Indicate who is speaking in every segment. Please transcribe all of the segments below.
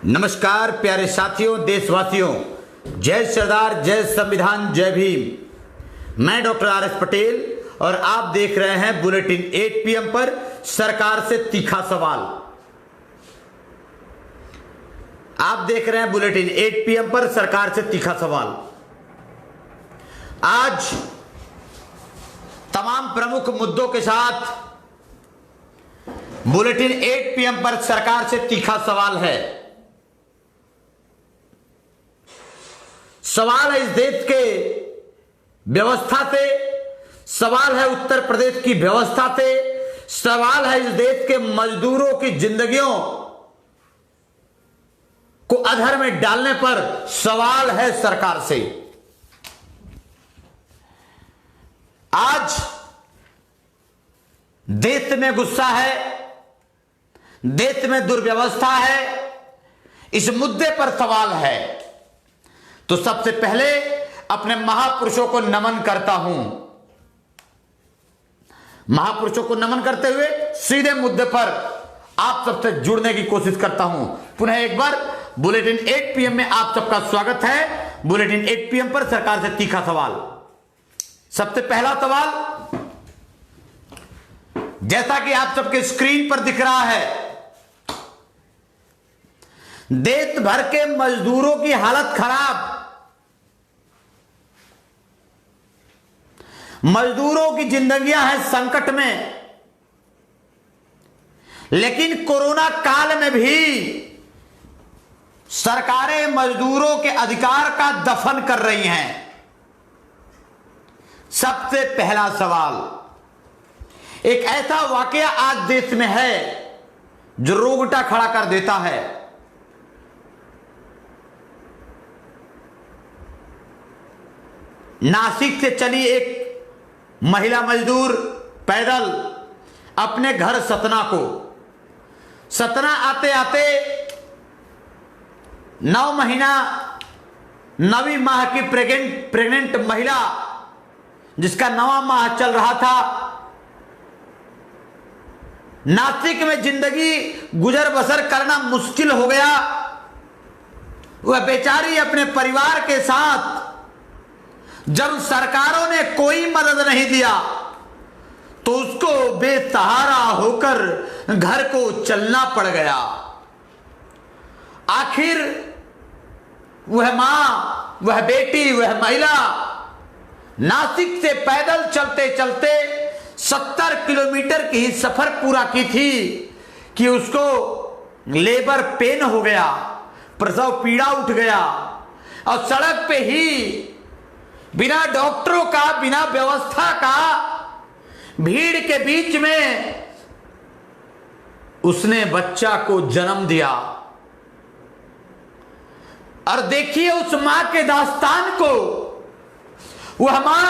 Speaker 1: नमस्कार प्यारे साथियों, देशवासियों, जय सरदार, जय संविधान, जय भीम। मैं डॉक्टर आर एस पटेल और आप देख रहे हैं बुलेटिन 8 PM पर सरकार से तीखा सवाल। आप देख रहे हैं बुलेटिन 8 PM पर सरकार से तीखा सवाल। आज तमाम प्रमुख मुद्दों के साथ बुलेटिन 8 PM पर सरकार से तीखा सवाल है। सवाल है इस देश के व्यवस्था से, सवाल है उत्तर प्रदेश की व्यवस्था से, सवाल है इस देश के मजदूरों की जिंदगियों को अधर में डालने पर सवाल है सरकार से। आज देश में गुस्सा है, देश में दुर्व्यवस्था है, इस मुद्दे पर सवाल है। तो सबसे पहले अपने महापुरुषों को नमन करता हूं। महापुरुषों को नमन करते हुए सीधे मुद्दे पर आप सबसे जुड़ने की कोशिश करता हूं। पुनः एक बार बुलेटिन 8 PM में आप सबका स्वागत है। बुलेटिन 8 PM पर सरकार से तीखा सवाल। सबसे पहला सवाल, जैसा कि आप सबके स्क्रीन पर दिख रहा है, देश भर के मजदूरों की हालत खराब, मजदूरों की जिंदगियां हैं संकट में। लेकिन कोरोना काल में भी सरकारें मजदूरों के अधिकार का दफन कर रही हैं। सबसे पहला सवाल, एक ऐसा वाकया आज देश में है जो रोंगटा खड़ा कर देता है। नासिक से चली एक महिला मजदूर पैदल अपने घर सतना को, सतना आते आते 9 महीना 9वीं माह की प्रेग्नेंट महिला, जिसका 9वां माह चल रहा था, नासिक में जिंदगी गुजर बसर करना मुश्किल हो गया। वह बेचारी अपने परिवार के साथ, जब सरकारों ने कोई मदद नहीं दिया तो उसको बेसहारा होकर घर को चलना पड़ गया। आखिर वह मां, वह बेटी, वह महिला नासिक से पैदल चलते चलते 70 किलोमीटर की ही सफर पूरा की थी कि उसको लेबर पेन हो गया, प्रसव पीड़ा उठ गया और सड़क पे ही बिना डॉक्टरों का, बिना व्यवस्था का, भीड़ के बीच में उसने बच्चा को जन्म दिया। और देखिए उस मां के दास्तान को। वह मां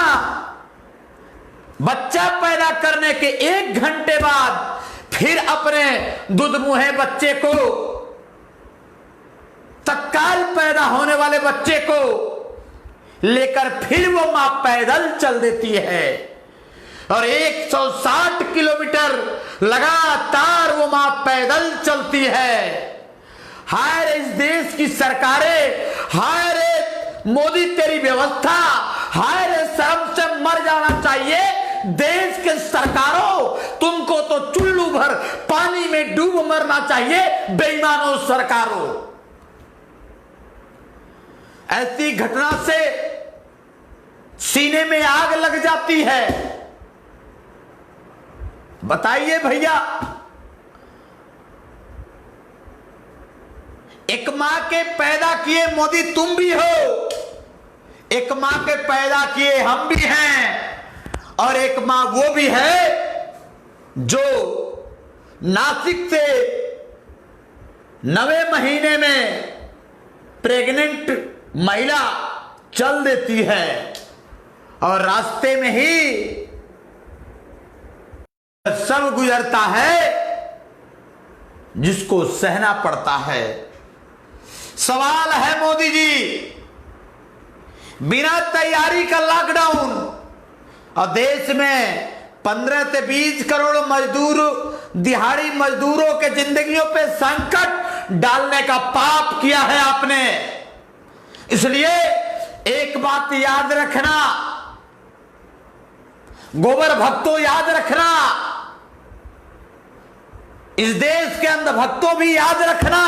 Speaker 1: बच्चा पैदा करने के 1 घंटे बाद फिर अपने दुधमुहे बच्चे को, तत्काल पैदा होने वाले बच्चे को लेकर फिर वो मां पैदल चल देती है और 160 किलोमीटर लगातार वो मां पैदल चलती है। हाय रे इस देश की सरकारें, हाय रे मोदी तेरी व्यवस्था, हाय रे शर्म से मर जाना चाहिए देश के सरकारों। तुमको तो चुल्लू भर पानी में डूब मरना चाहिए बेईमानों सरकारों। ऐसी घटना से सीने में आग लग जाती है। बताइए भैया, एक मां के पैदा किए मोदी तुम भी हो, एक मां के पैदा किए हम भी हैं, और एक मां वो भी है जो नासिक से 9वें महीने में प्रेग्नेंट महिला चल देती है और रास्ते में ही सब गुजरता है जिसको सहना पड़ता है। सवाल है मोदी जी, बिना तैयारी का लॉकडाउन और देश में 15 से 20 करोड़ मजदूर, दिहाड़ी मजदूरों के जिंदगियों पे संकट डालने का पाप किया है आपने। इसलिए एक बात याद रखना, गोबर भक्तों याद रखना, इस देश के अंधभक्तों भी याद रखना,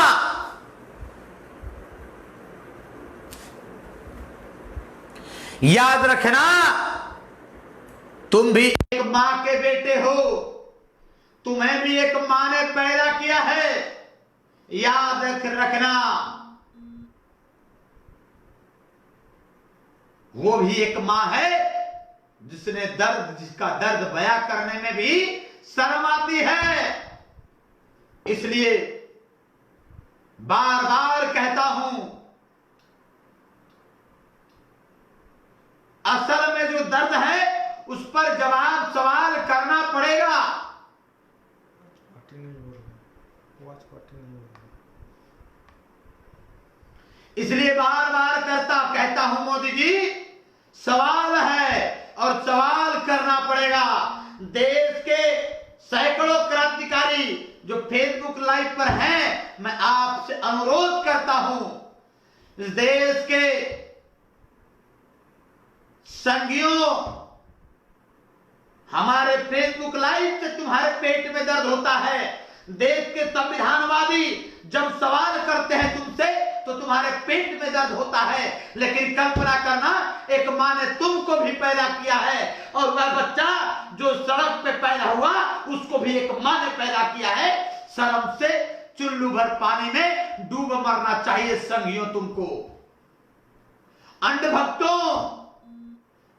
Speaker 1: याद रखना, तुम भी एक मां के बेटे हो, तुम्हें भी एक मां ने पैदा किया है। याद रखना, वो भी एक मां है जिसका दर्द बयां करने में भी शर्म आती है। इसलिए बार बार कहता हूं, असल में जो दर्द है उस पर जवाब सवाल करना पड़ेगा। इसलिए बार बार कहता हूं मोदी जी, सवाल है और सवाल करना पड़ेगा। देश के सैकड़ों क्रांतिकारी जो फेसबुक लाइव पर हैं, मैं आपसे अनुरोध करता हूं, इस देश के संगियों, हमारे फेसबुक लाइव से तुम्हारे पेट में दर्द होता है। देश के संविधानवादी जब सवाल करते हैं तुमसे तो तुम्हारे पेट में दर्द होता है। लेकिन कल्पना करना, एक मां ने तुमको भी पैदा किया है और वह बच्चा जो सड़क पे पैदा हुआ उसको भी एक मां ने पैदा किया है। शर्म से चुल्लू भर पानी में डूब मरना चाहिए संगियों तुमको। अंधभक्तों,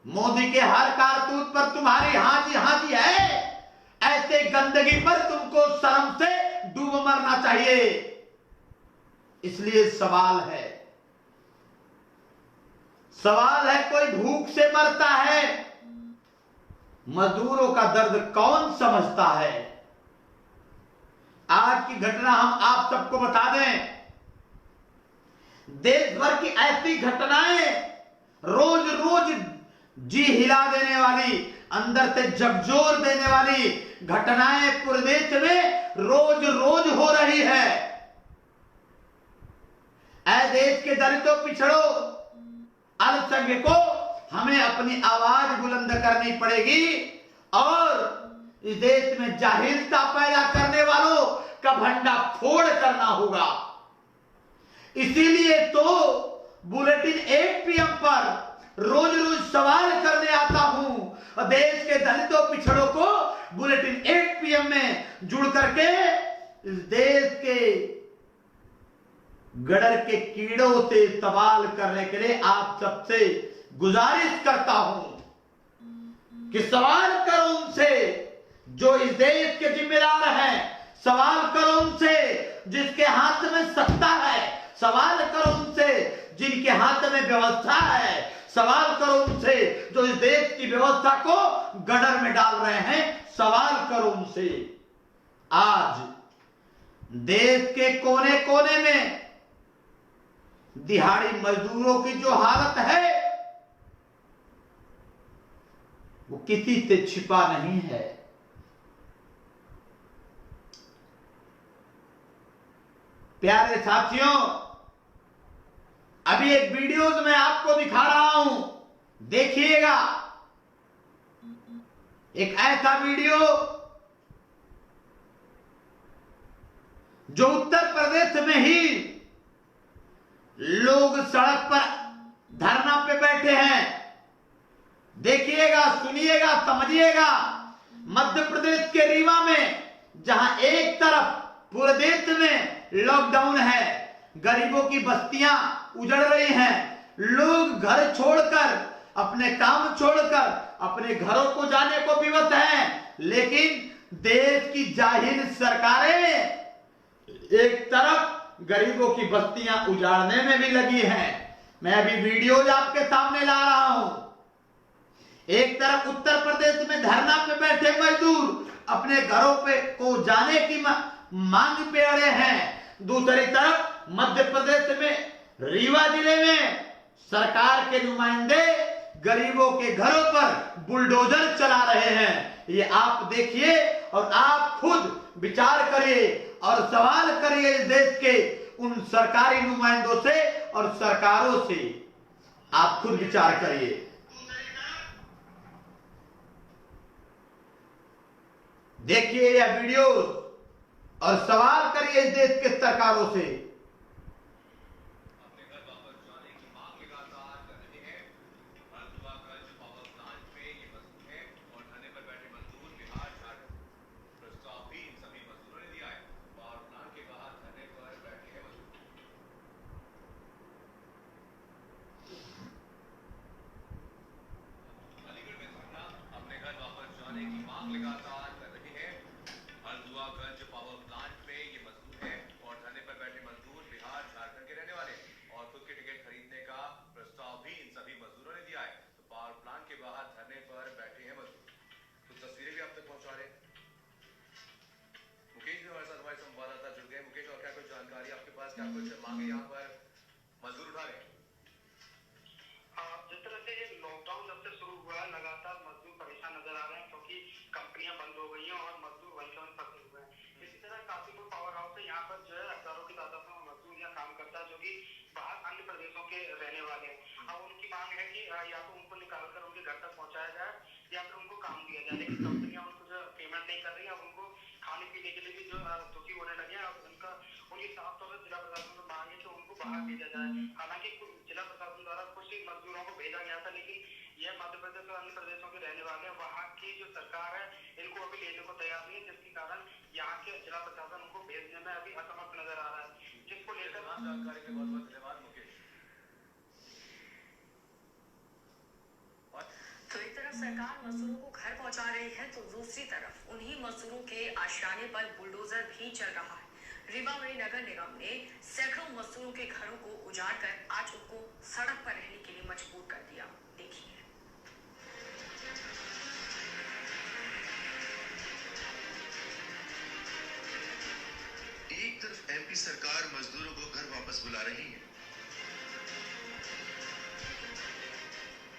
Speaker 1: मोदी के हर कारतूत पर तुम्हारी हाजी हाजी है। ऐसे गंदगी पर तुमको शर्म से डूब मरना चाहिए। इसलिए सवाल है, कोई भूख से मरता है, मजदूरों का दर्द कौन समझता है। आज की घटना हम आप सबको बता दें, देश भर की ऐसी घटनाएं, रोज रोज जी हिला देने वाली, अंदर से झकझोर देने वाली घटनाएं पूरे देश में रोज रोज हो रही है। ऐ देश के दलितों, पिछड़ों, अल्पसंख्यकों, हमें अपनी आवाज बुलंद करनी पड़ेगी और इस देश में जाहिलता पैदा करने वालों का भंडा फोड़ करना होगा। इसीलिए तो बुलेटिन 8 PM पर रोज रोज सवाल करने आता हूं और देश के दलितों, पिछड़ों को बुलेटिन 8 PM में जुड़ करके इस देश के गड़र के कीड़ों से सवाल करने के लिए आप सबसे गुजारिश करता हूं कि सवाल करो उनसे जो इस देश के जिम्मेदार हैं, सवाल करो उनसे जिसके हाथ में सत्ता है, सवाल करो उनसे जिनके हाथ में व्यवस्था है, सवाल करो उनसे जो इस देश की व्यवस्था को गड़र में डाल रहे हैं, सवाल करो उनसे। आज देश के कोने कोने में दिहाड़ी मजदूरों की जो हालत है वो किसी से छिपा नहीं है। प्यारे साथियों, अभी एक वीडियोज में आपको दिखा रहा हूं, देखिएगा। एक ऐसा वीडियो जो उत्तर प्रदेश में ही लोग सड़क पर धरना पे बैठे हैं। देखिएगा, सुनिएगा, समझिएगा। मध्य प्रदेश के रीवा में, जहां एक तरफ पूरे देश में लॉकडाउन है, गरीबों की बस्तियां उजड़ रही हैं, लोग घर छोड़कर, अपने काम छोड़कर अपने घरों को जाने को विवश हैं। लेकिन देश की जाहिल सरकारें एक तरफ गरीबों की बस्तियां उजाड़ने में भी लगी हैं। मैं अभी वीडियोज आपके सामने ला रहा हूं। एक तरफ उत्तर प्रदेश में धरना पे बैठे मजदूर अपने घरों पे को जाने की मांग पे अड़े हैं, दूसरी तरफ मध्य प्रदेश में रीवा जिले में सरकार के नुमाइंदे गरीबों के घरों पर बुलडोजर चला रहे हैं। ये आप देखिए और आप खुद विचार करिए और सवाल करिए इस देश के उन सरकारी नुमाइंदों से और सरकारों से। आप खुद विचार करिए। देखिए यह वीडियो और सवाल करिए इस देश के सरकारों से।
Speaker 2: अपने घर वापस जाने की मांग लगातार कर रहे हैं। हल्द्वागंज पावर प्लांट में ये मजदूर है और धरने पर बैठे मजदूर बिहार झारखंड प्रस्ताव भी इन सभी मजदूरों ने दिया है। पावर प्लांट के बाहर धरने पर बैठे हैं मजदूर। अलीगढ़ में धरना, अपने घर वापस जाने की मांग लगातार कर रहे हैं। हल्द्वागंज पावर प्लांट में ये मजदूर है और धरने पर बैठे मजदूर बिहार झारखंड के रहने वाले और खुद के टिकट खरीदने का प्रस्ताव भी इन सभी मजदूरों ने दिया है। तो पावर प्लांट के बाहर धरने पर बैठे हैं मजदूर। कुछ तस्वीरें भी आप तक पहुंचा रहे हैं। मुकेश भी हमारे साथ हमारे संवाददाता जुड़ गए। मुकेश, और क्या कुछ जानकारी आपके पास, क्या कुछ मांगे यहाँ पर मजदूर उठा रहे हैं?
Speaker 3: जिस तरह से लॉकडाउन जब से शुरू हुआ है लगातार मजदूर परेशान नजर आ रहे हैं क्योंकि कंपनियां बंद हो गई हैं और मजदूर वहीं के वहीं फंसे हुए हैं। इसी तरह काशीपुर पावर हाउस है, यहाँ पर जो है हजारों की तादाद में मजदूर यहाँ काम करता है जो कि बाहर अन्य प्रदेशों के रहने वाले हैं। अब उनकी मांग है कि या तो उनको निकाल कर उनके घर तक पहुंचाया जाए या फिर उनको काम दिया जाए, लेकिन कंपनियां उनको जो पेमेंट नहीं कर रही है। उनको खाने पीने के लिए भी जो दुखी होने लगे हैं। अब उनकी साफ तौर पर जिला प्रशासन से मांग है कि उनको बाहर भेजा जाए। हालांकि जिला प्रशासन द्वारा कुछ मजदूरों को भेजा गया था, लेकिन यह मध्य प्रदेश और अन्य प्रदेशों के रहने वाले हैं। वहाँ की जो सरकार है इनको अभी लेने को तैयार नहीं है, जिसके कारण यहाँ के जिला प्रशासन उनको भेजने में अभी असमर्थ नजर आ रहा है, जिसको लेकर
Speaker 2: जानकारी के बहुत बहुत धन्यवाद मुकेश।
Speaker 4: तो एक तरफ सरकार मजदूरों को घर पहुंचा रही है तो दूसरी तरफ उन्हीं मजदूरों के आशियाने पर बुलडोजर भी चल रहा है। रीवा में नगर निगम ने सैकड़ों मजदूरों के घरों को उजाड़ कर आज उनको सड़क पर रहने के लिए मजबूर कर दिया। देखिए।
Speaker 5: एक तरफ एमपी सरकार मजदूरों को घर वापस बुला रही है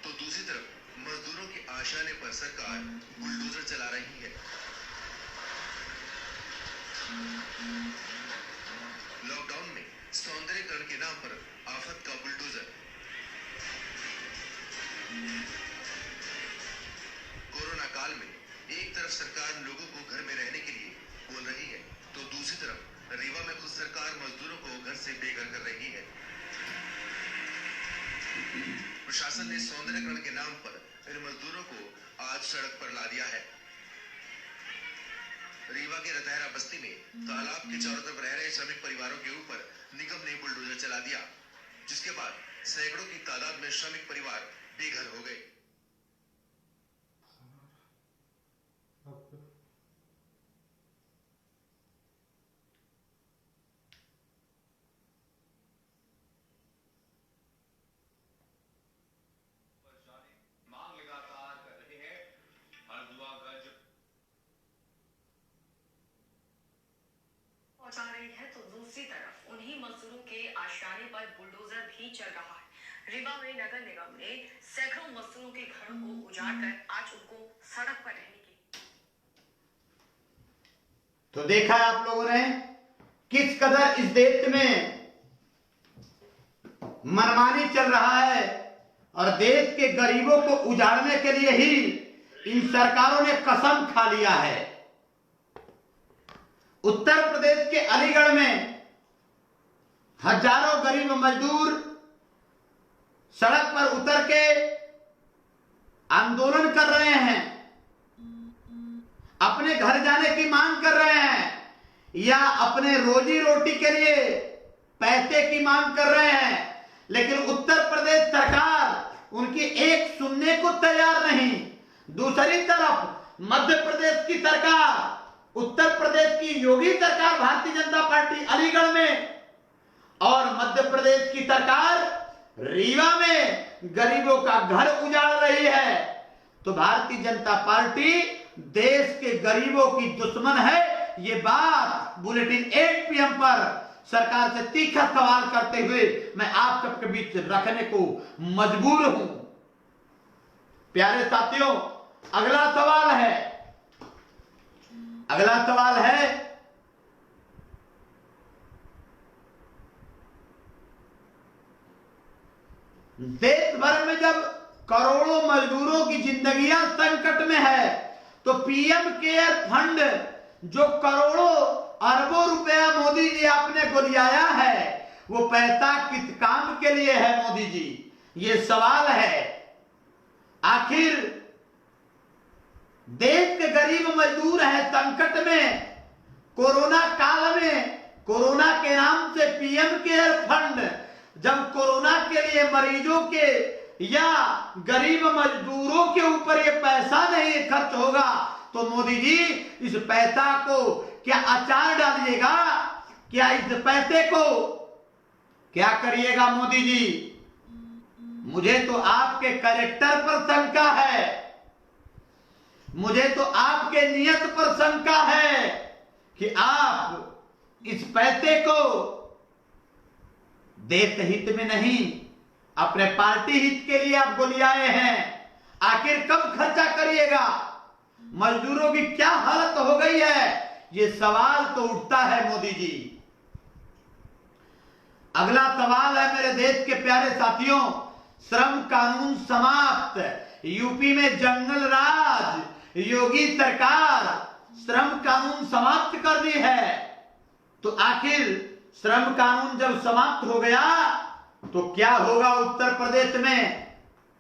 Speaker 5: तो दूसरी तरफ मजदूरों के आशियाने पर सरकार बुलडोजर चला रही है। लॉकडाउन में सौंदर्यीकरण के नाम पर आफत का बुलडोजर। कोरोना काल में एक तरफ सरकार लोगों को घर में रहने के लिए बोल रही है तो दूसरी तरफ रीवा में खुद सरकार मजदूरों को घर से बेघर कर रही है। प्रशासन ने सौंदर्यीकरण के नाम पर इन मजदूरों को आज सड़क पर ला दिया है। रीवा के रतहरा बस्ती में तालाब के चारों तरफ रह रहे श्रमिक परिवारों के ऊपर निगम ने बुलडोजर चला दिया, जिसके बाद सैकड़ों की तादाद में श्रमिक परिवार बेघर हो गए।
Speaker 2: मांग लगातार कर रहे हैं। हल्द्वागंज
Speaker 4: पहुंचा रही है तो दूसरी तरफ उन्हीं मजदूरों के आशियाने पर बुलडोजर भी चल रहा है। रीवा में नगर निगम ने सैकड़ों मजदूरों के घरों को उजाड़ कर आज उनको सड़क पर रहने की।
Speaker 1: तो देखा आप लोगों ने किस कदर इस देश में मनमानी चल रहा है और देश के गरीबों को उजाड़ने के लिए ही इन सरकारों ने कसम खा लिया है। उत्तर प्रदेश के अलीगढ़ में हजारों गरीब मजदूर सड़क पर उतर के आंदोलन कर रहे हैं, अपने घर जाने की मांग कर रहे हैं या अपने रोजी रोटी के लिए पैसे की मांग कर रहे हैं, लेकिन उत्तर प्रदेश सरकार उनकी एक सुनने को तैयार नहीं। दूसरी तरफ मध्य प्रदेश की सरकार, उत्तर प्रदेश की योगी सरकार भारतीय जनता पार्टी अलीगढ़ में और मध्य प्रदेश की सरकार रीवा में गरीबों का घर उजाड़ रही है। तो भारतीय जनता पार्टी देश के गरीबों की दुश्मन है। ये बात बुलेटिन 8 PM पर सरकार से तीखा सवाल करते हुए मैं आप सबके बीच रखने को मजबूर हूं। प्यारे साथियों, अगला सवाल है अगला सवाल है, देश भर में जब करोड़ों मजदूरों की जिंदगियां संकट में है तो पीएम केयर फंड जो करोड़ों अरबों रुपया मोदी जी आपने गुलियाया है, वो पैसा किस काम के लिए है मोदी जी? ये सवाल है। आखिर देश के गरीब मजदूर है संकट में, कोरोना काल में कोरोना के नाम से पीएम केयर फंड, जब कोरोना के लिए मरीजों के या गरीब मजदूरों के ऊपर ये पैसा नहीं खर्च होगा तो मोदी जी इस पैसा को क्या अचार डालिएगा? क्या इस पैसे को क्या करिएगा मोदी जी? मुझे तो आपके कैरेक्टर पर शंका है, मुझे तो आपके नियत पर शंका है कि आप इस पैसे को देश हित में नहीं, अपने पार्टी हित के लिए आप गुलियाए हैं। आखिर कब खर्चा करिएगा? मजदूरों की क्या हालत हो गई है, ये सवाल तो उठता है मोदी जी। अगला सवाल है मेरे देश के प्यारे साथियों, श्रम कानून समाप्त, यूपी में जंगल राज, योगी सरकार श्रम कानून समाप्त कर दी है। तो आखिर श्रम कानून जब समाप्त हो गया तो क्या होगा उत्तर प्रदेश में?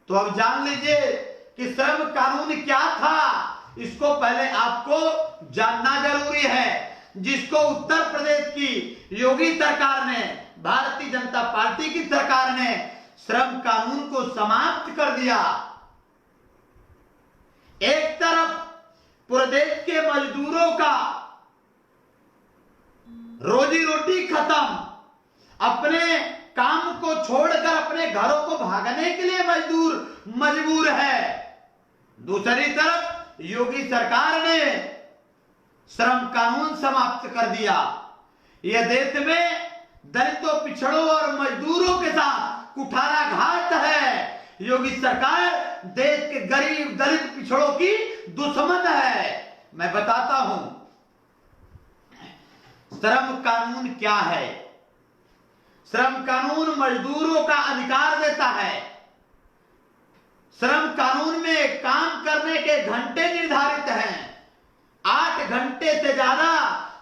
Speaker 1: तो अब जान लीजिए कि श्रम कानून क्या था, इसको पहले आपको जानना जरूरी है, जिसको उत्तर प्रदेश की योगी सरकार ने, भारतीय जनता पार्टी की सरकार ने श्रम कानून को समाप्त कर दिया। एक तरफ पूरे देश के मजदूरों का रोजी रोटी खत्म, अपने काम को छोड़कर अपने घरों को भागने के लिए मजबूर है। दूसरी तरफ योगी सरकार ने श्रम कानून समाप्त कर दिया। यह देश में दलितों, पिछड़ों और मजदूरों के साथ कुठाराघात है। योगी सरकार देश के गरीब, दलित, पिछड़ों की दुश्मन है। मैं बताता हूं श्रम कानून क्या है। श्रम कानून मजदूरों का अधिकार देता है। श्रम कानून में काम करने के घंटे निर्धारित हैं। 8 घंटे से ज्यादा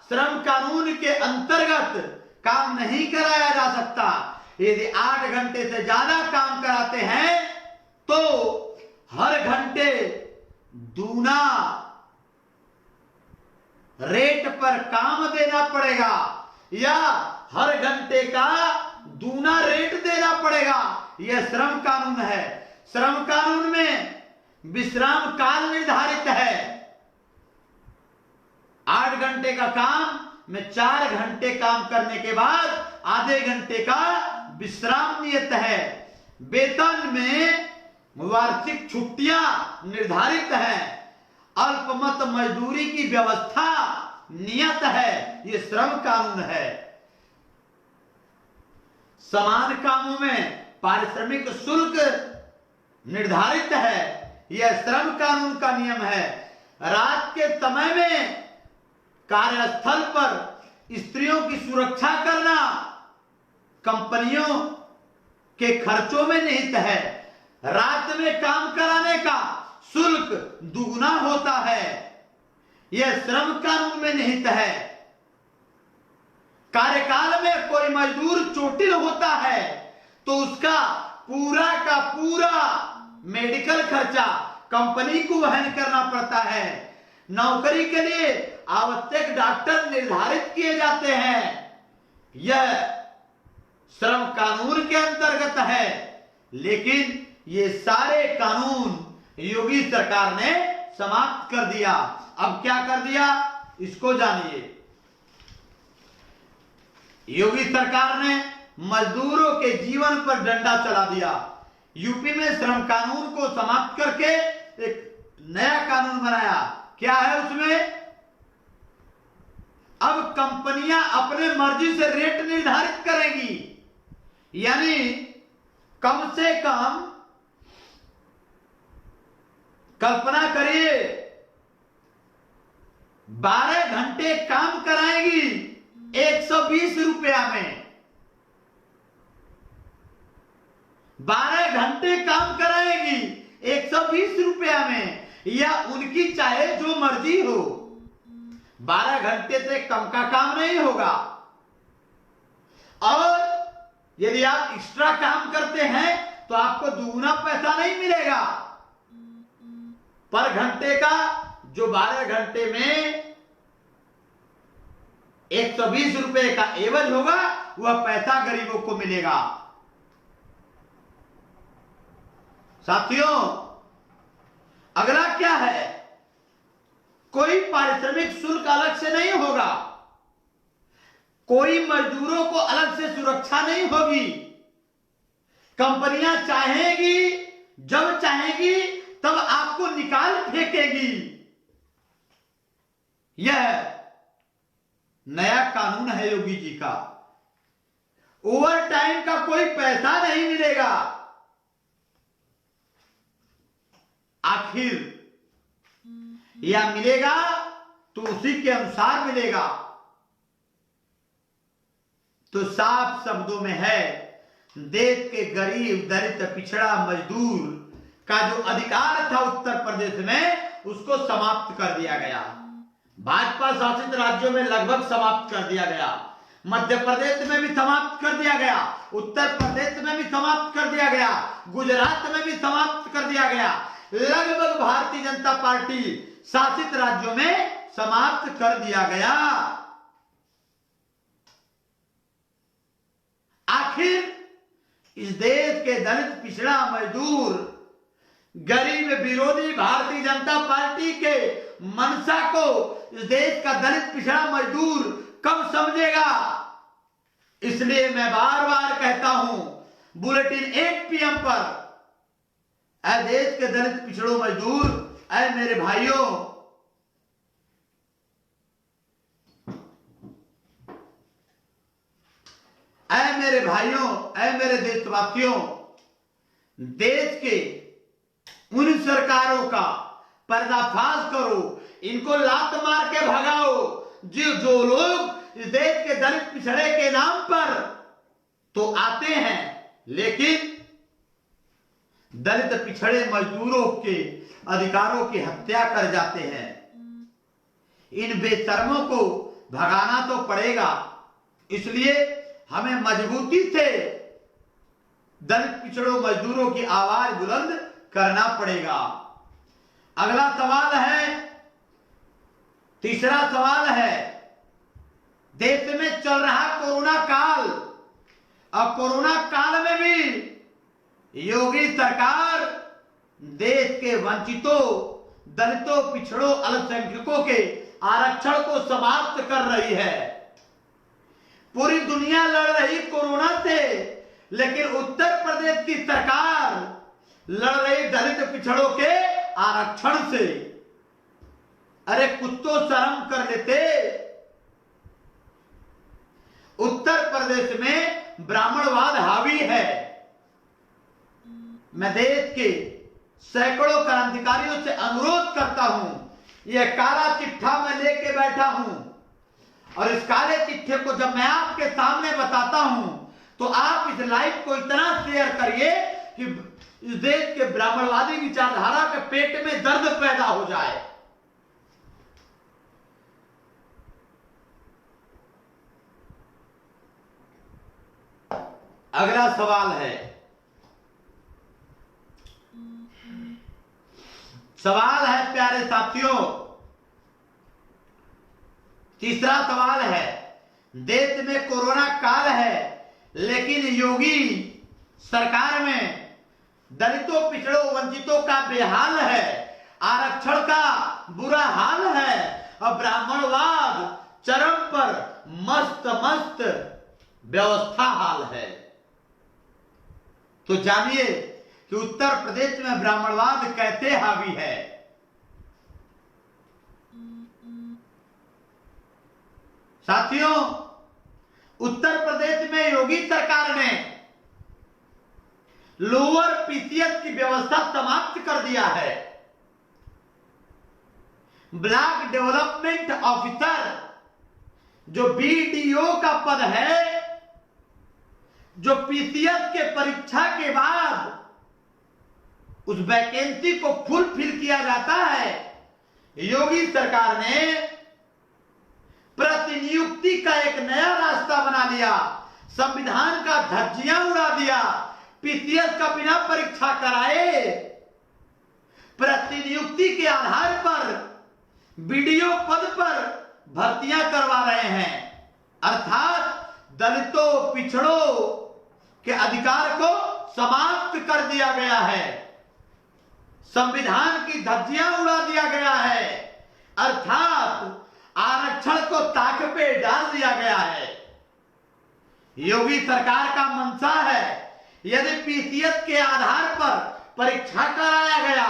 Speaker 1: श्रम कानून के अंतर्गत काम नहीं कराया जा सकता। यदि 8 घंटे से ज्यादा काम कराते हैं तो हर घंटे दूना रेट पर काम देना पड़ेगा या हर घंटे का दूना रेट देना पड़ेगा। यह श्रम कानून है। श्रम कानून में विश्राम काल निर्धारित है। 8 घंटे का काम में 4 घंटे काम करने के बाद आधे घंटे का विश्राम नियत है। वेतन में वार्षिक छुट्टियां निर्धारित हैं। अल्पमत मजदूरी की व्यवस्था नियत है। यह श्रम कानून है। समान कामों में पारिश्रमिक शुल्क निर्धारित है। यह श्रम कानून का नियम है। रात के समय में कार्यस्थल पर स्त्रियों की सुरक्षा करना कंपनियों के खर्चों में निहित है। रात में काम कराने का शुल्क दुगुना होता है। यह श्रम कानून में निहित है। कार्यकाल में कोई मजदूर चोटिल होता है तो उसका पूरा का पूरा मेडिकल खर्चा कंपनी को वहन करना पड़ता है। नौकरी के लिए आवश्यक डॉक्टर निर्धारित किए जाते हैं। यह श्रम कानून के अंतर्गत है। लेकिन ये सारे कानून योगी सरकार ने समाप्त कर दिया। अब क्या कर दिया इसको जानिए। योगी सरकार ने मजदूरों के जीवन पर डंडा चला दिया। यूपी में श्रम कानून को समाप्त करके एक नया कानून बनाया। क्या है उसमें? अब कंपनियां अपने मर्जी से रेट निर्धारित करेंगी। यानी कम से कम कल्पना करिए 12 घंटे काम कराएगी 120 रुपया में। 12 घंटे काम कराएगी 120 रुपया में, या उनकी चाहे जो मर्जी हो, 12 घंटे से कम का काम नहीं होगा। और यदि आप एक्स्ट्रा काम करते हैं तो आपको दुगना पैसा नहीं मिलेगा। पर घंटे का जो 12 घंटे में 120 रुपए का एवज होगा, वह पैसा गरीबों को मिलेगा। साथियों, अगला क्या है? कोई पारिश्रमिक शुल्क अलग से नहीं होगा, कोई मजदूरों को अलग से सुरक्षा नहीं होगी। कंपनियां चाहेंगी, जब चाहेंगी तब आपको निकाल फेंकेगी। यह नया कानून है योगी जी का। ओवर टाइम का कोई पैसा नहीं मिलेगा। आखिर या मिलेगा तो उसी के अनुसार मिलेगा। तो साफ शब्दों में है, देश के गरीब, दलित, पिछड़ा, मजदूर का जो अधिकार था उत्तर प्रदेश में, उसको समाप्त कर दिया गया। भाजपा शासित राज्यों में लगभग समाप्त कर दिया गया। मध्य प्रदेश में भी समाप्त कर दिया गया, उत्तर प्रदेश में भी समाप्त कर दिया गया, गुजरात में भी समाप्त कर दिया गया। लगभग भारतीय जनता पार्टी शासित राज्यों में समाप्त कर दिया गया। आखिर इस देश के दलित, पिछड़ा, मजदूर, गरीब विरोधी भारतीय जनता पार्टी के मंशा को इस देश का दलित, पिछड़ा, मजदूर कब समझेगा? इसलिए मैं बार बार कहता हूं, बुलेटिन 8 PM पर, ऐ देश के दलित, पिछड़ों, मजदूर, ऐ मेरे भाइयों, ऐ मेरे भाइयों, ऐ मेरे देशवासियों, देश के उन सरकारों का पर्दाफाश करो, इनको लात मार के भगाओ जो लोग इस देश के दलित, पिछड़े के नाम पर तो आते हैं, लेकिन दलित, पिछड़े, मजदूरों के अधिकारों की हत्या कर जाते हैं। इन बेशर्मों को भगाना तो पड़ेगा। इसलिए हमें मजबूती से दलित, पिछड़ों, मजदूरों की आवाज बुलंद करना पड़ेगा। अगला सवाल है, तीसरा सवाल है, देश में चल रहा कोरोना काल, अब कोरोना काल में भी योगी सरकार देश के वंचितों, दलितों, पिछड़ों, अल्पसंख्यकों के आरक्षण को समाप्त कर रही है। पूरी दुनिया लड़ रही कोरोना से, लेकिन उत्तर प्रदेश की सरकार लड़ रही दलित, पिछड़ों के आरक्षण से। अरे कुछ तो शर्म कर लेते। उत्तर प्रदेश में ब्राह्मणवाद हावी है। मैं देश के सैकड़ों क्रांतिकारियों से अनुरोध करता हूं, यह काला चिट्ठा मैं लेके बैठा हूं, और इस काले चिट्ठे को जब मैं आपके सामने बताता हूं तो आप इस लाइव को इतना शेयर करिए कि इस देश के ब्राह्मणवादी विचारधारा के पेट में दर्द पैदा हो जाए। अगला सवाल है, प्यारे साथियों, तीसरा सवाल है, देश में कोरोना काल है, लेकिन योगी सरकार में दलितों, पिछड़ों, वंचितों का बेहाल है, आरक्षण का बुरा हाल है, और ब्राह्मणवाद चरम पर मस्त व्यवस्था हाल है। तो जानिए कि उत्तर प्रदेश में ब्राह्मणवाद कैसे हावी है। साथियों, उत्तर प्रदेश में योगी सरकार ने लोअर पीसीएस की व्यवस्था समाप्त कर दिया है। ब्लॉक डेवलपमेंट ऑफिसर, जो BDO का पद है, जो PCS के परीक्षा के बाद उस वैकेंसी को फुलफिल किया जाता है, योगी सरकार ने प्रतिनियुक्ति का एक नया रास्ता बना लिया, संविधान का धज्जियां उड़ा दिया। PCS का बिना परीक्षा कराए प्रतिनियुक्ति के आधार पर BDO पद पर भर्तियां करवा रहे हैं, अर्थात दलितों पिछड़ों के अधिकार को समाप्त कर दिया गया है, संविधान की धज्जियां उड़ा दिया गया है, अर्थात आरक्षण को ताक पे डाल दिया गया है। योगी सरकार का मंशा है, यदि PCS के आधार पर परीक्षा कराया गया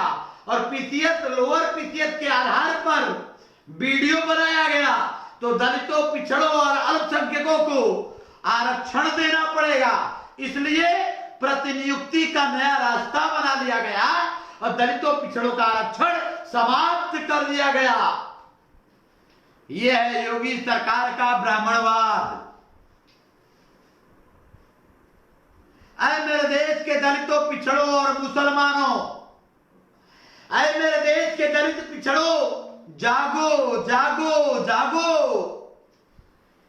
Speaker 1: और PCS लोअर PCS के आधार पर BDO बनाया गया तो दलितों पिछड़ों और अल्पसंख्यकों को आरक्षण देना पड़ेगा। इसलिए प्रतिनियुक्ति का नया रास्ता बना लिया गया और दलितों पिछड़ों का आरक्षण समाप्त कर दिया गया। यह है योगी सरकार का ब्राह्मणवाद। ऐ मेरे देश के दलितों पिछड़ों और मुसलमानों, ऐ मेरे देश के दलित पिछड़ों, जागो जागो जागो।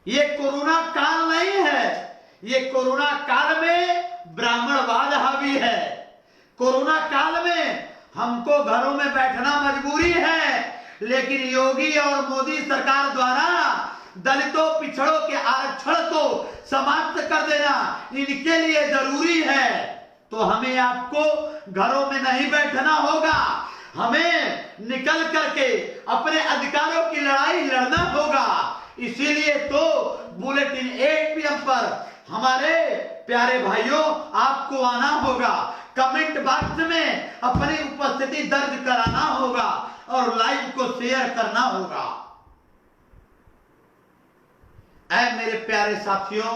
Speaker 1: ये कोरोना काल नहीं है, ये कोरोना काल में ब्राह्मणवाद हावी है। कोरोना काल में हमको घरों में बैठना मजबूरी है, लेकिन योगी और मोदी सरकार द्वारा दलितों पिछड़ों के आरक्षण को समाप्त कर देना इनके लिए जरूरी है। तो हमें आपको घरों में नहीं बैठना होगा, हमें निकल करके अपने अधिकारों की लड़ाई लड़ना होगा। इसीलिए तो बुलेटिन 8 PM पर हमारे प्यारे भाइयों आपको आना होगा, कमेंट बॉक्स में अपनी उपस्थिति दर्ज कराना होगा और लाइव को शेयर करना होगा। ऐ मेरे प्यारे साथियों,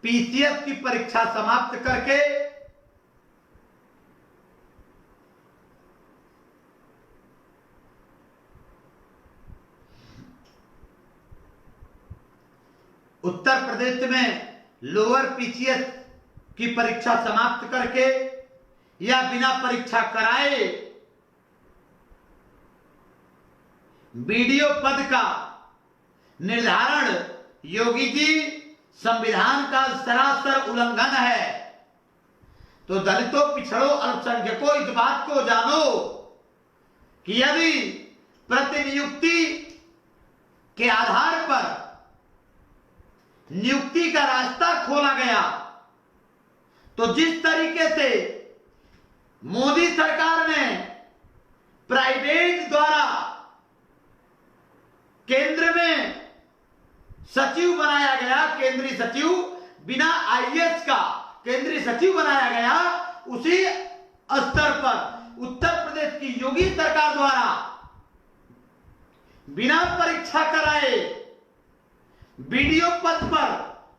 Speaker 1: PCS की परीक्षा समाप्त करके उत्तर प्रदेश में लोअर PCS की परीक्षा समाप्त करके या बिना परीक्षा कराए BDO पद का निर्धारण योगी जी संविधान का सरासर उल्लंघन है। तो दलितों पिछड़ों अल्पसंख्यकों इस बात को जानो कि यदि प्रतिनियुक्ति के आधार पर नियुक्ति का रास्ता खोला गया तो जिस तरीके से मोदी सरकार ने प्राइवेट द्वारा केंद्र में सचिव बनाया गया, केंद्रीय सचिव बिना IAS का केंद्रीय सचिव बनाया गया, उसी स्तर पर उत्तर प्रदेश की योगी सरकार द्वारा बिना परीक्षा कराए BDO पद पर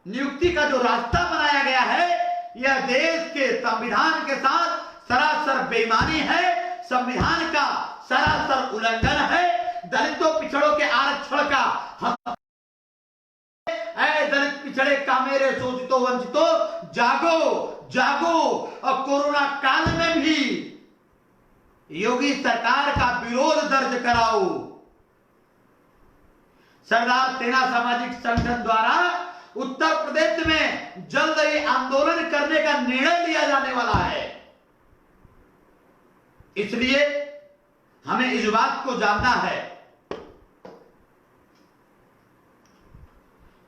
Speaker 1: नियुक्ति का जो रास्ता बनाया गया है, यह देश के संविधान के साथ सरासर बेईमानी है, संविधान का सरासर उल्लंघन है। दलितों पिछड़ों के आरक्षण का हक। ऐ दलित पिछड़े का मेरे शोषितों वंचितों, जागो जागो। और कोरोना काल में भी योगी सरकार का विरोध दर्ज कराओ। सरदार सेना सामाजिक संगठन द्वारा उत्तर प्रदेश में जल्द ही आंदोलन करने का निर्णय लिया जाने वाला है। इसलिए हमें इस बात को जानना है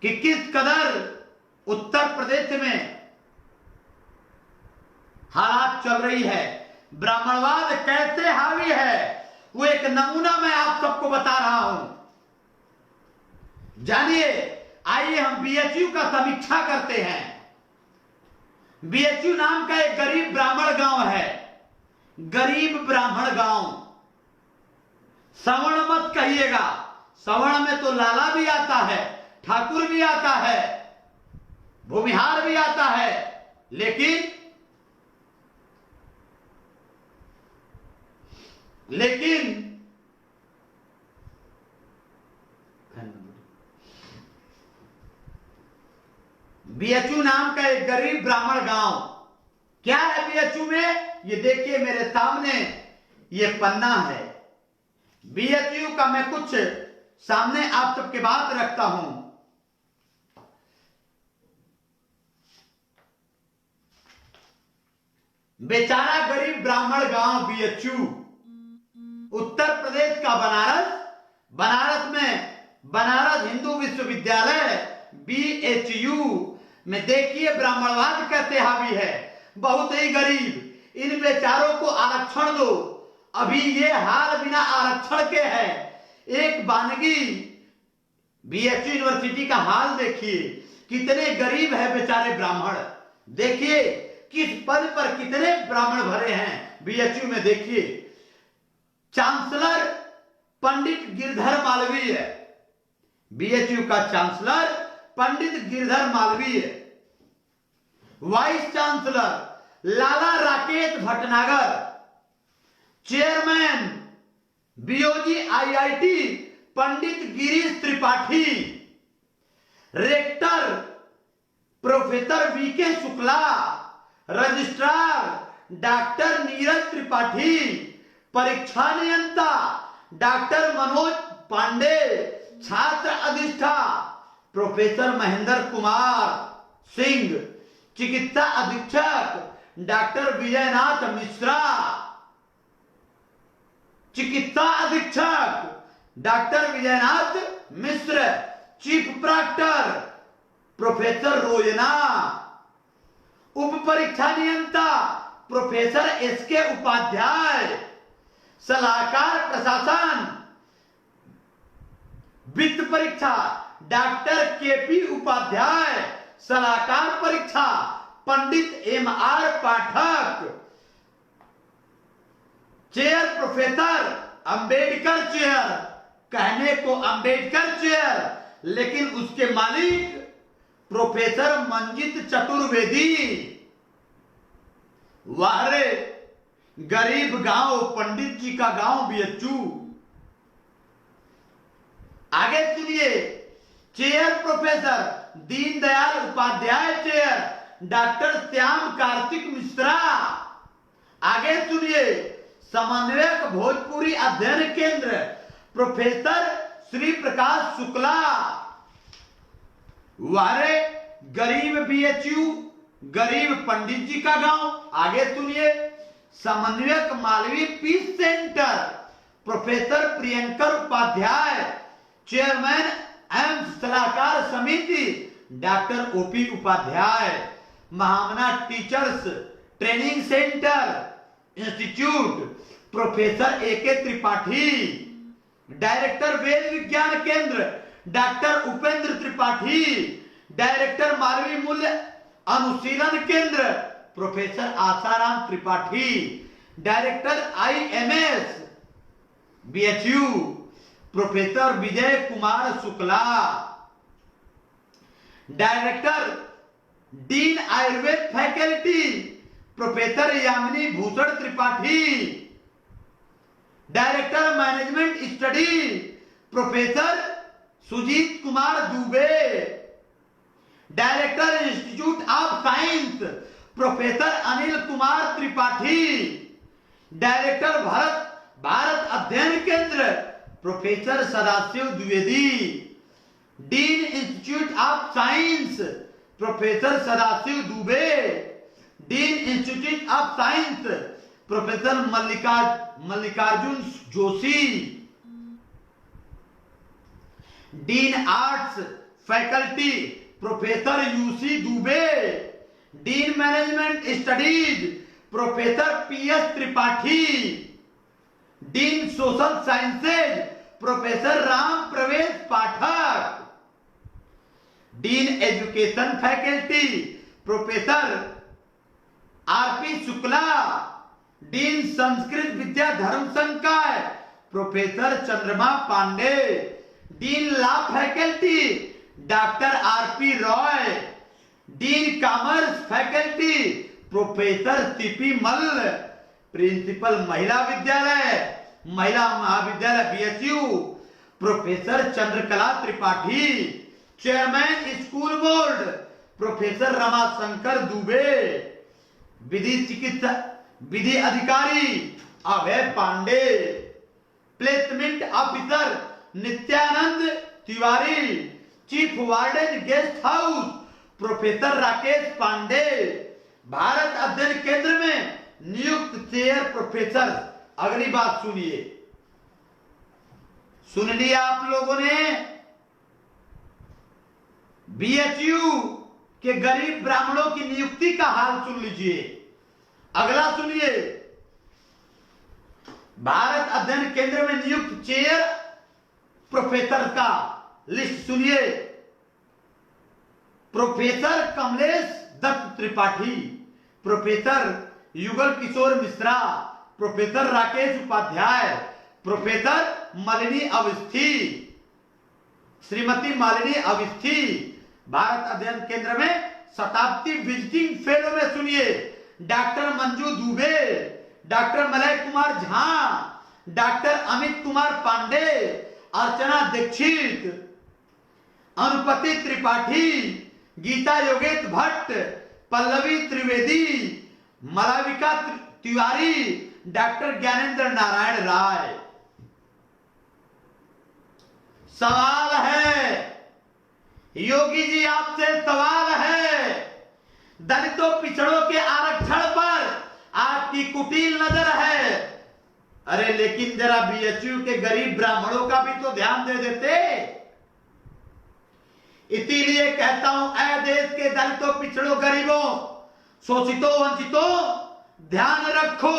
Speaker 1: कि किस कदर उत्तर प्रदेश में हालात चल रही है, ब्राह्मणवाद कैसे हावी है, वो एक नमूना मैं आप सबको बता रहा हूं। जानिए, आइए हम BHU का समीक्षा करते हैं। BHU नाम का एक गरीब ब्राह्मण गांव है, गरीब ब्राह्मण गांव। सवर्ण मत कहिएगा, सवर्ण में तो लाला भी आता है, ठाकुर भी आता है, भूमिहार भी आता है, लेकिन लेकिन बीएचयू नाम का एक गरीब ब्राह्मण गांव, क्या है बीएचयू में, ये देखिए मेरे सामने ये पन्ना है बीएचयू का। मैं कुछ सामने आप सबके बात रखता हूं। बेचारा गरीब ब्राह्मण गांव बीएचयू, उत्तर प्रदेश का बनारस, बनारस में बनारस हिंदू विश्वविद्यालय बीएचयू में देखिए ब्राह्मणवाद कैसे हावी है, बहुत ही गरीब। इन बेचारों को आरक्षण दो, अभी ये हाल बिना आरक्षण के है। एक बानगी बीएचयू यूनिवर्सिटी का हाल देखिए, कितने गरीब है बेचारे ब्राह्मण। देखिए किस पद पर कितने ब्राह्मण भरे हैं बीएचयू में। देखिए चांसलर पंडित गिरधर मालवीय, बीएचयू का chancellor Pandit Girdhar Malviya, vice chancellor Lala Rakesh Bhatnagar, chairman BOG IIT Pandit Girish Tripathi, rector professor VK Shukla, registrar doctor Neeraj Tripathi, परीक्षा नियंता डॉक्टर मनोज पांडे, छात्र अधिष्ठा प्रोफेसर महेंद्र कुमार सिंह, चिकित्सा अधीक्षक डॉक्टर विजयनाथ मिश्रा, चिकित्सा अधीक्षक doctor Vijaynath Mishr, chief proctor professor Rojna, उप परीक्षा नियंता प्रोफेसर एसके उपाध्याय, सलाहकार प्रशासन वित्त परीक्षा डॉक्टर केपी उपाध्याय, सलाहकार परीक्षा पंडित एमआर पाठक, चेयर प्रोफेसर अंबेडकर चेयर, कहने को अंबेडकर चेयर लेकिन उसके मालिक प्रोफेसर मंजित चतुर्वेदी। वारे गरीब गांव, पंडित जी का गांव बीएचयू। आगे सुनिए, chair professor Deendayal Upadhyay chair doctor Shyam Kartik Mishra. आगे सुनिए, समन्वयक भोजपुरी अध्ययन केंद्र प्रोफेसर श्री प्रकाश शुक्ला। वारे गरीब बीएचयू, गरीब पंडित जी का गांव। आगे सुनिए, समन्वयक Malviya peace centre professor Priyankar Upadhyay, chairman AIIMS सलाहकार समिति doctor OP Upadhyay, Mahamana teachers training centre institute professor AK Tripathi, director Ved Vigyan Kendra doctor Upendra Tripathi, director Malviya Mulya Anushilan Kendra professor Asaram Tripathi, director IMS BHU professor Vijay Kumar Shukla, director dean Ayurveda faculty professor Yamini Bhushan Tripathi, director management study professor Sujit Kumar Dubey, director institute of science professor Anil Kumar Tripathi, director Bharat Adhyayan Kendra professor Sadashiv Dwivedi, dean institute of science professor Sadashiv Dubey, dean institute of science professor Mallikarjun Joshi, dean arts faculty professor UC Dubey, dean management studies professor PS Tripathi, dean social sciences professor Ram Pravesh Pathak, dean education faculty professor RP Shukla, dean Sanskrit Vidya Dharma Sankay professor Chandrama Pande, dean law faculty doctor RP Roy, dean commerce faculty professor CP Mall, principal Mahila Vidyalaya महिला महाविद्यालय BHU, professor Chandrakala Tripathi, chairman school board professor Ramashankar Dubey, विधि अधिकारी Abhay Pande, placement officer Nityanand Tiwari, chief warden guest house professor Rakesh Pande, Bharat Adhyayan Kendra में नियुक्त chair professor. अगली बात सुनिए, सुन लिया आप लोगों ने, बीएचयू के गरीब ब्राह्मणों की नियुक्ति का हाल सुन लीजिए। अगला सुनिए, भारत अध्ययन केंद्र में नियुक्त चेयर प्रोफेसर का लिस्ट सुनिए। Professor Kamlesh Datt Tripathi, professor Yugal Kishore Mishra, professor Rakesh Upadhyay, professor Malini Awasthi, Shrimati Malini Awasthi. Bharat Adhyayan Kendra में शताब्दी विजिटिंग फेलो में सुनिए, doctor Manju Dubey, doctor Malay Kumar Jha, doctor Amit Kumar Pande, Archana Dixit, Anupati Tripathi, Geeta Yogesh Bhatt, Pallavi Trivedi, Malavika Tiwari, doctor Gyanendra Narayan Rai. सवाल है योगी जी, आपसे सवाल है, दलितों पिछड़ों के आरक्षण पर आपकी कुटिल नजर है। अरे लेकिन जरा बीएचयू के गरीब ब्राह्मणों का भी तो ध्यान दे देते। इसीलिए कहता हूं, ऐ देश के दलितों पिछड़ों गरीबों शोषितों वंचितों, ध्यान रखो,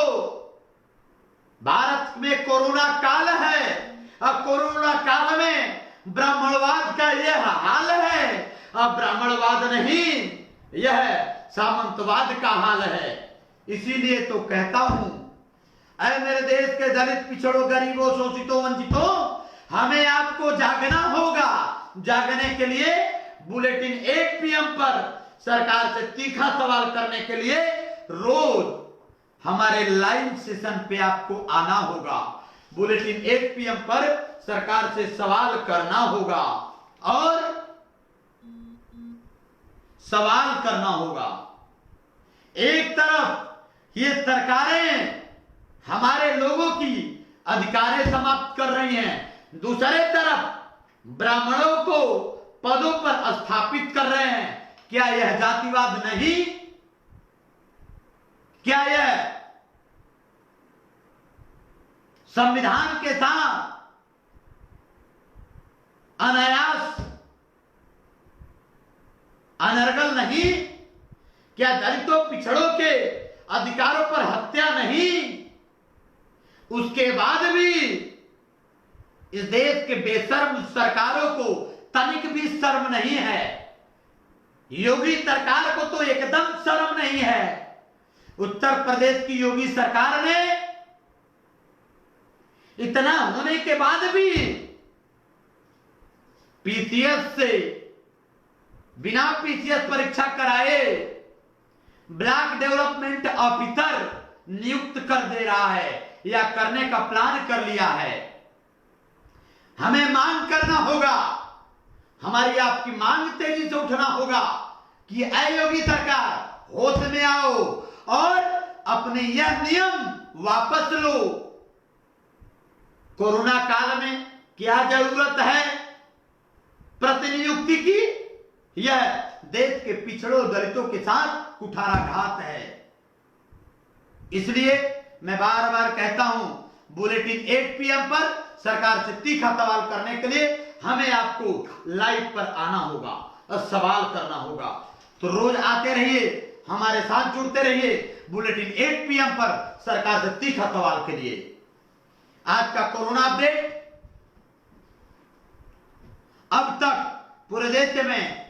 Speaker 1: भारत में कोरोना काल है और कोरोना काल में ब्राह्मणवाद का यह हाल है। अब ब्राह्मणवाद नहीं, यह सामंतवाद का हाल है। इसीलिए तो कहता हूं, ऐ मेरे देश के दलित पिछड़ों गरीबों शोषितों वंचितों, हमें आपको जागना होगा। जागने के लिए बुलेटिन 8 PM पर सरकार से तीखा सवाल करने के लिए रोज हमारे लाइव सेशन पे आपको आना होगा। बुलेटिन 8 PM पर सरकार से सवाल करना होगा और सवाल करना होगा। एक तरफ ये सरकारें हमारे लोगों की अधिकारें समाप्त कर रही हैं, दूसरे तरफ ब्राह्मणों को पदों पर स्थापित कर रहे हैं। क्या यह जातिवाद नहीं? क्या यह संविधान के साथ अनायास अनर्गल नहीं? क्या दलितों पिछड़ों के अधिकारों पर हत्या नहीं? उसके बाद भी इस देश के बेशर्म सरकारों को तनिक भी शर्म नहीं है। योगी सरकार को तो एकदम शर्म नहीं है। उत्तर प्रदेश की योगी सरकार ने इतना होने के बाद भी पीसीएस से बिना पीसीएस परीक्षा कराए ब्लॉक डेवलपमेंट ऑफिसर नियुक्त कर दे रहा है या करने का प्लान कर लिया है। हमें मांग करना होगा, हमारी आपकी मांग तेजी से उठना होगा कि ऐ योगी सरकार होश में आओ और अपने यह नियम वापस लो। कोरोना काल में क्या जरूरत है प्रतिनियुक्ति की? यह देश के पिछड़ों दलितों के साथ कुठाराघात है। इसलिए मैं बार बार कहता हूं, बुलेटिन 8 PM पर सरकार से तीखा सवाल करने के लिए हमें आपको लाइव पर आना होगा और सवाल करना होगा। तो रोज आते रहिए, हमारे साथ जुड़ते रहिए बुलेटिन 8 PM पर सरकार से तीखा सवाल के लिए। आज का कोरोना अपडेट, अब तक पूरे देश में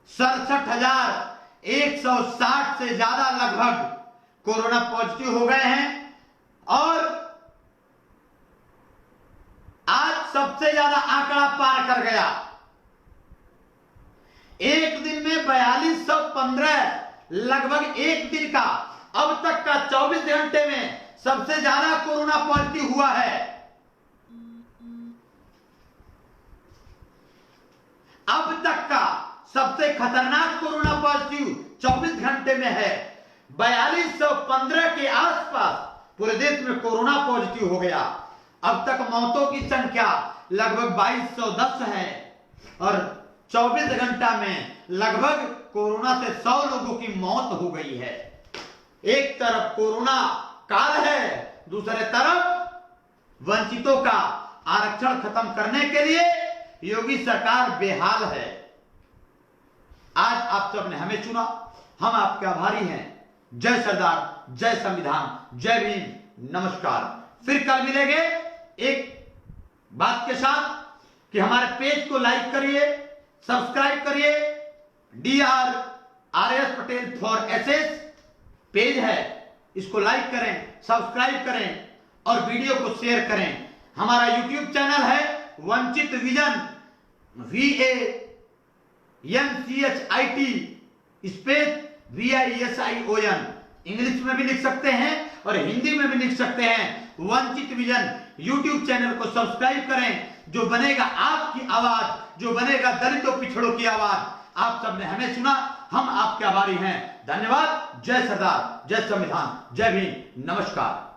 Speaker 1: 67,160 से ज्यादा लगभग कोरोना पॉजिटिव हो गए हैं और आज सबसे ज्यादा आंकड़ा पार कर गया। एक दिन में 4215 लगभग एक दिन का, अब तक का 24 घंटे में सबसे ज्यादा कोरोना पॉजिटिव हुआ है। अब तक का सबसे खतरनाक कोरोना पॉजिटिव 24 घंटे में है। 4215 के आसपास पूरे देश में कोरोना पॉजिटिव हो गया। अब तक मौतों की संख्या लगभग 2210 है और 24 घंटा में लगभग कोरोना से 100 लोगों की मौत हो गई है। एक तरफ कोरोना काल है, दूसरे तरफ वंचितों का आरक्षण खत्म करने के लिए योगी सरकार बेहाल है। आज आप सबने हमें चुना, हम आपके आभारी हैं। जय सरदार, जय संविधान, जय भीम, नमस्कार। फिर कल मिलेंगे एक बात के साथ कि हमारे पेज को लाइक करिए, सब्सक्राइब करिए। DR Patel for SS page है, इसको लाइक करें, सब्सक्राइब करें और वीडियो को शेयर करें। हमारा यूट्यूब चैनल है वंचित vision, VANCHIT space VISION। English में भी लिख सकते हैं और हिंदी में भी लिख सकते हैं। वंचित विजन यूट्यूब चैनल को सब्सक्राइब करें। जो बनेगा आपकी आवाज, जो बनेगा दलितों पिछड़ों की आवाज। आप सबने हमें सुना, हम आपके आभारी हैं। धन्यवाद। जय सरदार, जय संविधान, जय भीम, नमस्कार।